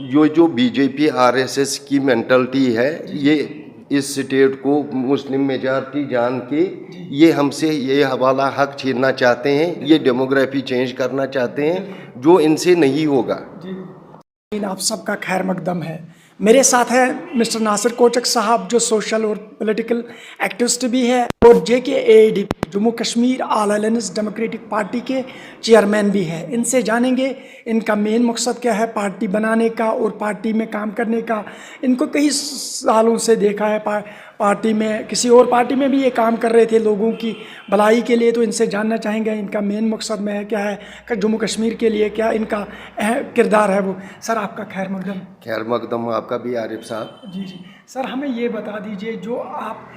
जो BJP RSS की mentality है, ये इस स्टेट को मुस्लिम मेजॉरिटी जान के ये हमसे ये हवाला हक छीनना चाहते हैं, ये डेमोग्राफी चेंज करना चाहते हैं, जो इनसे नहीं होगा। आप सबका खैर मकदम है। मेरे साथ है मिस्टर नासिर कोचक साहब, जो सोशल और पॉलिटिकल एक्टिविस्ट भी है और JKAADP Jammu Kashmir all alliance democratic party के चेयरमैन भी है। इनसे जानेंगे इनका मेन मकसद क्या है पार्टी बनाने का और पार्टी में काम करने का। इनको कई सालों से देखा है पार्टी में, किसी और पार्टी में भी ये काम कर रहे थे लोगों की भलाई के लिए। तो इनसे जानना चाहेंगे इनका मेन मकसद में है क्या है, जम्मू कश्मीर के लिए क्या इनका किरदार है वो। सर आपका खैर मकदम। खैर मकदम आपका भी आरिफ साहब। जी जी सर, हमें ये बता दीजिए, जो आप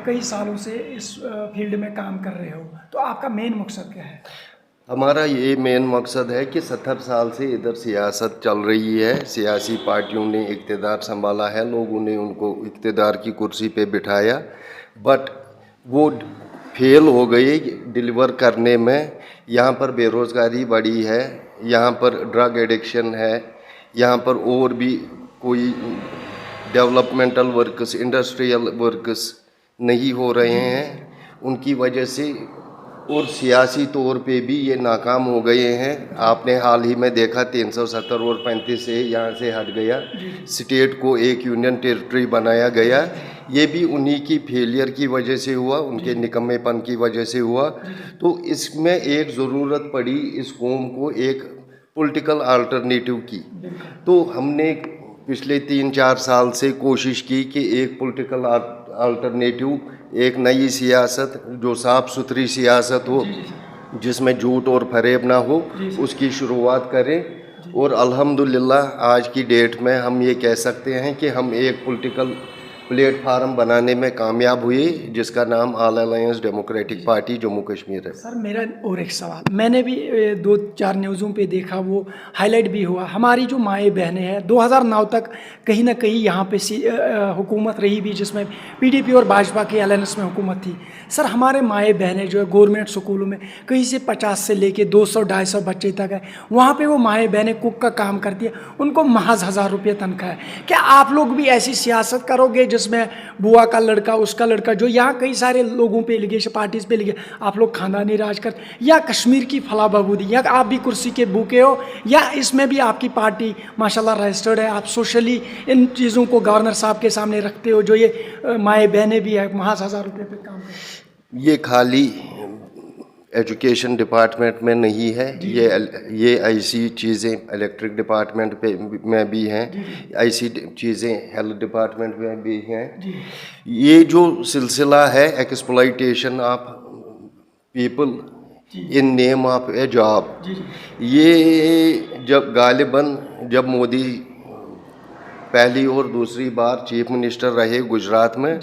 कई सालों से इस फील्ड में काम कर रहे हो, तो आपका मेन मकसद क्या है? हमारा ये मेन मकसद है कि 70 साल से इधर सियासत चल रही है, सियासी पार्टियों ने इक़्तिदार संभाला है, लोगों ने उनको इक़्तिदार की कुर्सी पे बिठाया, बट वो फेल हो गए डिलीवर करने में। यहाँ पर बेरोज़गारी बढ़ी है, यहाँ पर ड्रग एडिक्शन है, यहाँ पर और भी कोई डेवलपमेंटल वर्क्स, इंडस्ट्रियल वर्क्स नहीं हो रहे हैं उनकी वजह से, और सियासी तौर पे भी ये नाकाम हो गए हैं। आपने हाल ही में देखा 370 और 35 से यहाँ से हट गया, स्टेट को एक यूनियन टेरिटरी बनाया गया। ये भी उन्हीं की फेलियर की वजह से हुआ, उनके निकम्मेपन की वजह से हुआ। तो इसमें एक ज़रूरत पड़ी इस कौम को एक पॉलिटिकल अल्टरनेटिव की। तो हमने पिछले 3-4 साल से कोशिश की कि एक पॉलिटिकल अल्टरनेटिव, एक नई सियासत जो साफ़ सुथरी सियासत हो, जिसमें झूठ और फरेब ना हो, उसकी शुरुआत करें। और अल्हम्दुलिल्लाह आज की डेट में हम ये कह सकते हैं कि हम एक पॉलिटिकल प्लेटफार्म बनाने में कामयाब हुए, जिसका नाम all alliance democratic party Jammu Kashmir है। सर मेरा और एक सवाल, मैंने भी 2-4 न्यूज़ों पे देखा, वो हाईलाइट भी हुआ, हमारी जो माएँ बहनें हैं 2009 तक कहीं ना कहीं यहाँ पे हुकूमत रही भी, जिसमें PDP और भाजपा की अलायंस में हुकूमत थी। सर हमारे माएँ बहनें जो है गवर्नमेंट स्कूलों में कहीं से 50 से लेके 200-250 बच्चे तक है, वहाँ पे वो माएँ बहनें कुक का काम करती है, उनको महज 1000 रुपये तनख्वाह है। क्या आप लोग भी ऐसी सियासत करोगे जिसमें बुआ का लड़का, उसका लड़का, जो यहाँ कई सारे लोगों पे एलिगेशन, पार्टीज पे लिखे आप लोग खानदानी राज कर, या कश्मीर की फला बहबूदी, या आप भी कुर्सी के भूखे हो, या इसमें भी आपकी पार्टी माशाल्लाह रजिस्टर्ड है, आप सोशली इन चीज़ों को गवर्नर साहब के सामने रखते हो, जो ये माएँ बहनें भी है महज 1000 रुपये पे काम करते? ये खाली एजुकेशन डिपार्टमेंट में नहीं है, ये ऐसी चीज़ें इलेक्ट्रिक डिपार्टमेंट पे में भी हैं, ऐसी चीज़ें हेल्थ डिपार्टमेंट में भी हैं। ये जो सिलसिला है exploitation of people in name of A job, ये जब गालिबन जब मोदी पहली और दूसरी बार चीफ मिनिस्टर रहे गुजरात में,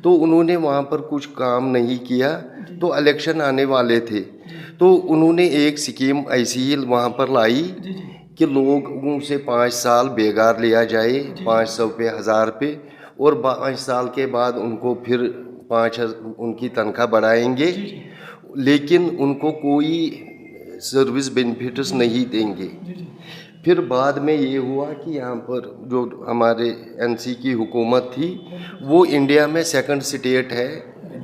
तो उन्होंने वहाँ पर कुछ काम नहीं किया, तो इलेक्शन आने वाले थे, तो उन्होंने एक स्कीम ऐसी ही वहाँ पर लाई कि लोगों से 5 साल बेगार लिया जाए, 500 पे 1000 पे, और 5 साल के बाद उनको फिर 5 उनकी तनख्वाह बढ़ाएंगे, लेकिन उनको कोई सर्विस बेनिफिट्स नहीं देंगे। फिर बाद में ये हुआ कि यहाँ पर जो हमारे NC की हुकूमत थी, वो इंडिया में सेकंड स्टेट है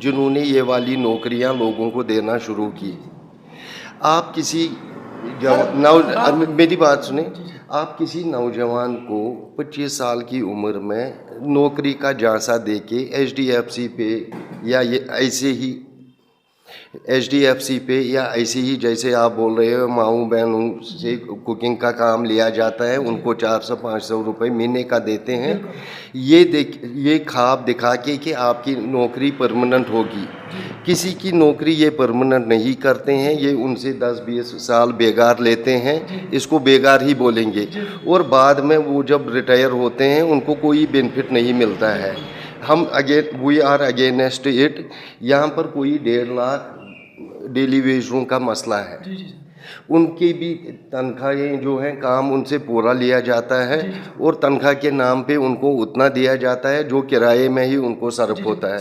जिन्होंने ये वाली नौकरियाँ लोगों को देना शुरू की। आप किसी मेरी बात सुने, आप किसी नौजवान को 25 साल की उम्र में नौकरी का झांसा देके HDFC पे या ये ऐसे ही HDFC पे या ऐसे ही जैसे आप बोल रहे हो माऊ बहनों से कुकिंग का काम लिया जाता है, उनको 400-500 रुपये महीने का देते हैं, ये ख्वाब दिखा के कि आपकी नौकरी परमानेंट होगी। किसी की नौकरी ये परमानेंट नहीं करते हैं, ये उनसे 10-20 साल बेगार लेते हैं, इसको बेगार ही बोलेंगे, और बाद में वो जब रिटायर होते हैं उनको कोई बेनिफिट नहीं मिलता है। हम वी आर अगेंस्ट इट। यहाँ पर कोई 1.5 लाख डेली वेजरों का मसला है, उनकी भी तनख्वाहें जो हैं काम उनसे पूरा लिया जाता है, और तनख्वाह के नाम पे उनको उतना दिया जाता है जो किराए में ही उनको सर्फ होता है।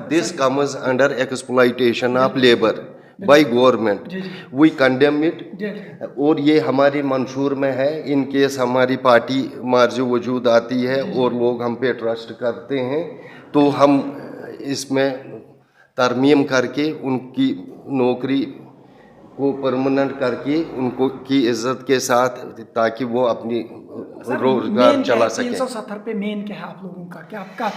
This comes under exploitation of labour. By government, जी जी वी कंडेम इट। जी और ये हमारी मंशूर में है, इन केस हमारी पार्टी मार्ज वजूद आती है और लोग हम पे ट्रस्ट करते हैं तो हम इसमें तरमीम करके उनकी नौकरी को परमानेंट करके उनको की इज्जत के साथ, ताकि वो अपनी रोजगार चला सके। 370 पे मेन क्या है आप लोगों का? क्या आपका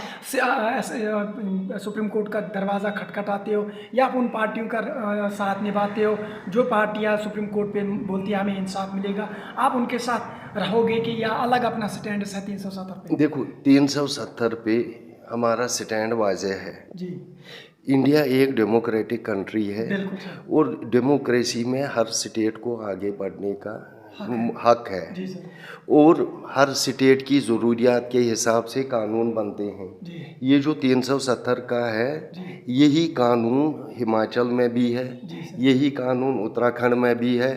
सुप्रीम कोर्ट का दरवाज़ा खटखटाते हो या आप उन पार्टियों का साथ निभाते हो जो पार्टियां सुप्रीम कोर्ट पे बोलती है हमें इंसाफ मिलेगा, आप उनके साथ रहोगे कि या अलग अपना स्टैंड है 370 पे? देखो 370 पे हमारा स्टैंड वाज़ेह है। जी इंडिया एक डेमोक्रेटिक कंट्री है बिल्कुल सर। और डेमोक्रेसी में हर स्टेट को आगे बढ़ने का हक है जी सर। और हर स्टेट की ज़रूरियात के हिसाब से कानून बनते हैं। जी ये जो 370 का है, यही कानून हिमाचल में भी है, यही कानून उत्तराखंड में भी है,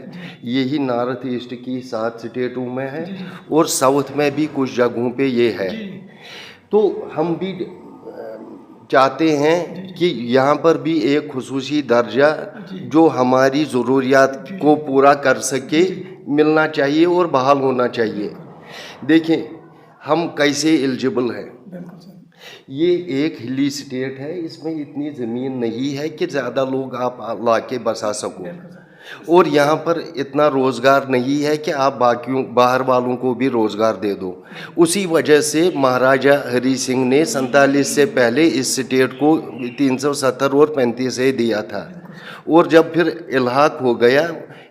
यही नॉर्थ ईस्ट की 7 स्टेटों में है और साउथ में भी कुछ जगहों पे ये है। तो हम भी चाहते हैं कि यहाँ पर भी एक खुसूसी दर्जा जो हमारी ज़रूरियात को पूरा कर सके मिलना चाहिए और बहाल होना चाहिए। देखें हम कैसे एलिजिबल हैं। बिल्कुल सर। ये एक हिली स्टेट है, इसमें इतनी ज़मीन नहीं है कि ज़्यादा लोग आप ला के बसा सको और यहाँ पर इतना रोज़गार नहीं है कि आप बाकियों बाहर वालों को भी रोज़गार दे दो। उसी वजह से महाराजा हरी सिंह ने 47 से पहले इस स्टेट को 370 और 35 से दिया था और जब फिर इल्हाक हो गया,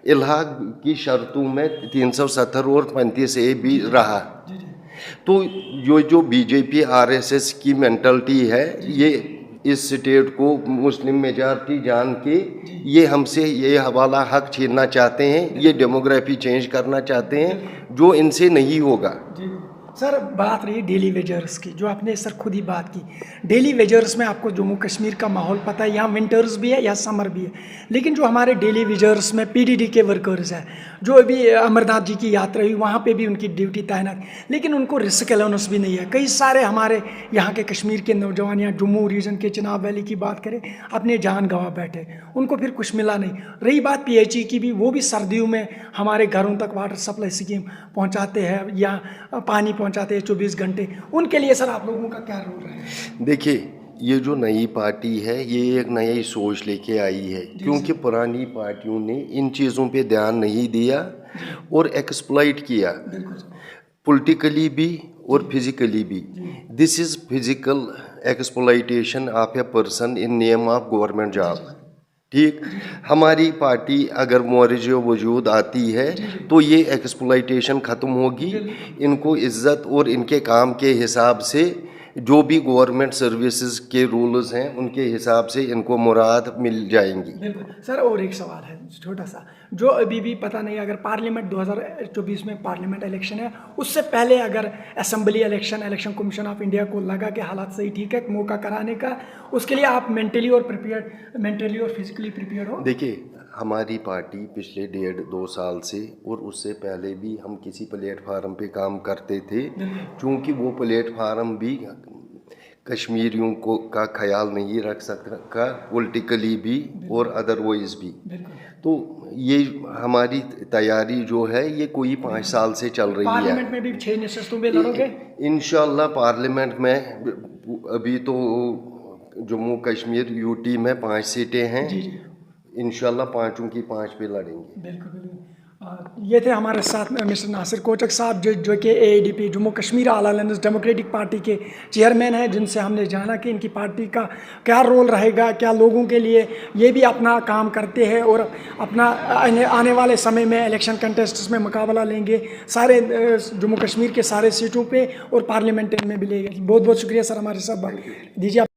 इल्हाक की शर्तों में 370 और 35 से भी रहा। तो जो बीजेपी आरएसएस की मेंटलिटी है, ये इस स्टेट को मुस्लिम मेजॉरिटी जान के ये हमसे ये हवाला हक छीनना चाहते हैं, ये डेमोग्राफी चेंज करना चाहते हैं जो इनसे नहीं होगा। सर बात रही डेली वेजर्स की, जो आपने सर खुद ही बात की। डेली वेजर्स में आपको जम्मू कश्मीर का माहौल पता है, यहाँ विंटर्स भी है या समर भी है, लेकिन जो हमारे डेली वेजर्स में पीडीडी के वर्कर्स हैं, जो अभी अमरनाथ जी की यात्रा हुई वहाँ पे भी उनकी ड्यूटी तैनात, लेकिन उनको रिस्क अलाउंस भी नहीं है। कई सारे हमारे यहाँ के कश्मीर के नौजवान या जम्मू रीजन के चिनाब वैली की बात करें, अपने जान गंवा बैठे, उनको फिर कुछ मिला नहीं। रही बात पीएचई की भी, वो भी सर्दियों में हमारे घरों तक वाटर सप्लाई स्कीम पहुँचाते हैं या पानी पहुंचाते हैं 24 घंटे, उनके लिए सर आप लोगों का क्या रोल है? देखिए ये जो नई पार्टी है ये एक नई सोच लेके आई है, क्योंकि पुरानी पार्टियों ने इन चीज़ों पे ध्यान नहीं दिया और एक्सप्लॉइट किया, पॉलिटिकली भी और फिजिकली भी। This is physical exploitation of a person in name of government job. ठीक, हमारी पार्टी अगर मौरज वजूद आती है तो ये एक्सप्लॉइटेशन ख़त्म होगी, इनको इज़्ज़त और इनके काम के हिसाब से जो भी गवर्नमेंट सर्विसेज के रूल्स हैं उनके हिसाब से इनको मुराद मिल जाएंगी। बिल्कुल सर। और एक सवाल है छोटा सा, जो अभी भी पता नहीं, अगर पार्लियामेंट 2024 में पार्लियामेंट इलेक्शन है, उससे पहले अगर assembly election commission of India को लगा कि हालात सही ठीक है मौका कराने का, उसके लिए आप मेंटली और फिजिकली प्रिपेयर हो? देखिए हमारी पार्टी पिछले 1.5-2 साल से और उससे पहले भी हम किसी प्लेटफार्म पे काम करते थे, क्योंकि वो प्लेटफार्म भी कश्मीरियों को का ख्याल नहीं रख सकता, पॉलिटिकली भी और अदरवाइज भी। तो ये हमारी तैयारी जो है ये कोई 5 साल से चल रही है। पार्लियामेंट में भी 6 नशस्तों में लड़ोगे? इंशाल्लाह पार्लियामेंट में अभी तो जम्मू कश्मीर यूटी में 5 सीटें हैं, इंशाल्लाह 5 की 5 पे लड़ेंगे। बिल्कुल। ये थे हमारे साथ में मिस्टर नासिर कोचक साहब, जो कि एडीपी जम्मू कश्मीर आला अलयंस डेमोक्रेटिक पार्टी के चेयरमैन हैं, जिनसे हमने जाना कि इनकी पार्टी का क्या रोल रहेगा, क्या लोगों के लिए ये भी अपना काम करते हैं और अपना आने वाले समय में इलेक्शन कंटेस्ट में मुकाबला लेंगे सारे जम्मू कश्मीर के सारे सीटों पे और पार्लियामेंट में भी लेंगे। बहुत बहुत शुक्रिया सर हमारे साथ बात दीजिए।